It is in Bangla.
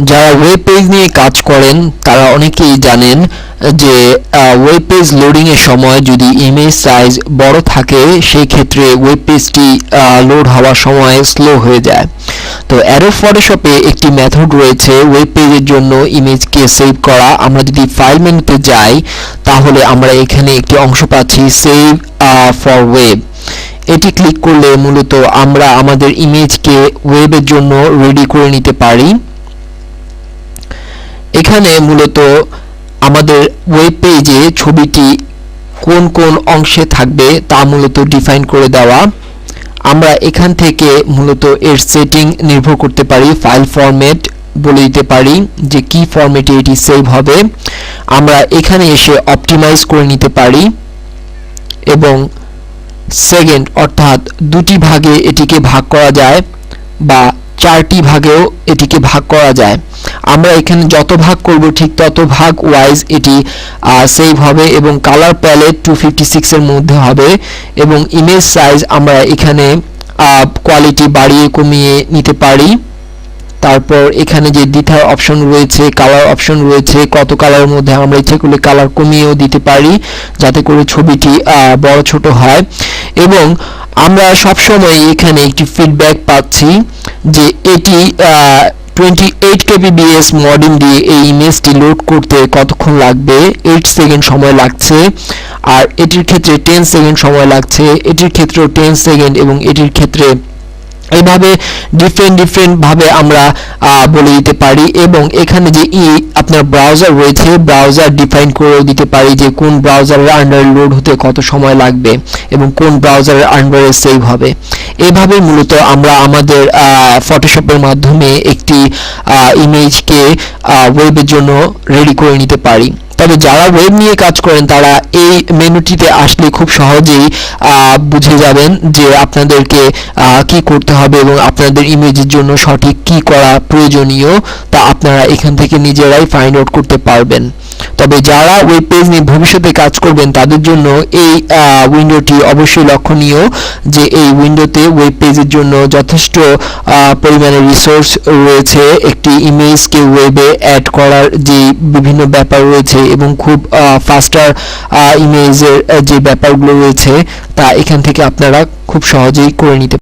যারা ওয়েব পেজ নিয়ে কাজ করেন তারা অনেকেই জানেন যে ওয়েব পেজ লোডিং এর সময় যদি ইমেজ সাইজ বড় থাকে সেই ক্ষেত্রে ওয়েব পেজটি লোড হওয়ার সময় স্লো হয়ে যায়। তো অ্যাডোব ফটোশপে একটি মেথড রয়েছে ওয়েব পেজের জন্য ইমেজকে সেভ করা। আমরা যদি ফাইল মেনুতে যাই তাহলে আমরা এখানে একটি অংশ পাচ্ছি সেভ ফর ওয়েব। এটি ক্লিক করলে মূলত আমরা আমাদের ইমেজকে ওয়েবের জন্য রেডি করে নিতে পারি। এখানে মূলত আমাদের ওয়েব পেজে ছবিটি কোন কোন অংশে থাকবে তা মূলত ডিফাইন করে দেওয়া। আমরা এখান থেকে মূলত এর সেটিং নির্ভর করতে পারি, ফাইল ফরম্যাট বলে দিতে পারি যে কি ফরম্যাটে এটি সেভ হবে। আমরা এখানে এসে অপটিমাইজ করে নিতে পারি এবং সেকেন্ড অর্থাৎ দুটি ভাগে এটিকে ভাগ করা যায় বা চারটি ভাগেও এটিকে ভাগ করা যায়। আমরা এখানে যত ভাগ করব ঠিক তত ভাগ ওয়াইজ এটি সেভ হবে এবং কালার প্যালেট 256 এর মধ্যে হবে এবং ইমেজ সাইজ আমরা এখানে কোয়ালিটি বাড়িয়ে কমিয়ে নিতে পারি। তারপর এখানে যে দ্বিতীয় অপশন রয়েছে, কালার অপশন রয়েছে, কত কালারের মধ্যে আমরা ইচ্ছে করলে কালার কমিয়েও দিতে পারি যাতে করে ছবিটি বড় ছোট হয়। এবং আমরা সবসময় এখানে একটি ফিডব্যাক পাচ্ছি যে এটি 28 kbps মডেম দিয়ে এই ইমেজটি লোড করতে কতক্ষণ লাগবে। 8 সেকেন্ড সময় লাগছে, আর এটির ক্ষেত্রে 10 সেকেন্ড সময় লাগছে, এটির ক্ষেত্রেও 10 সেকেন্ড এবং এটির ক্ষেত্রে এইভাবে ডিফারেন্ট ভাবে আমরা বলে দিতে পারি। এবং এখানে যে আপনার ব্রাউজার রয়েছে ব্রাউজার ডিফাইন করেও দিতে পারি যে কোন ব্রাউজারের আন্ডারে লোড হতে কত সময় লাগবে এবং কোন ব্রাউজারের আন্ডারে সেভ হবে। এইভাবে মূলত আমরা আমাদের ফটোশপের মাধ্যমে একটি ইমেজকে ওয়েবের জন্য রেডি করে নিতে পারি। তবে যারা ওয়েব নিয়ে কাজ করেন তারা এই মেনুটিতে আসলে খুব সহজেই বুঝে যাবেন যে আপনাদেরকে কি করতে হবে এবং আপনাদের ইমেজের জন্য সঠিক কি করা প্রয়োজনীয় তা আপনারা এখান থেকে নিজেরাই ফাইন্ড আউট করতে পারবেন। তবে যারা ওয়েব পেজ নিয়ে ভবিষ্যতে কাজ করবেন তাদের জন্য এই উইন্ডোটি অবশ্যই লক্ষণীয় যে এই উইন্ডোতে ওয়েব পেজের জন্য যথেষ্ট পরিমাণে রিসোর্স রয়েছে। একটি ইমেজকে ওয়েবে অ্যাড করার যে বিভিন্ন ব্যাপার রয়েছে এবং খুব ফাস্টার ইমেজের যে ব্যাপারগুলো রয়েছে তা এখান থেকে আপনারা খুব সহজেই করে নিতে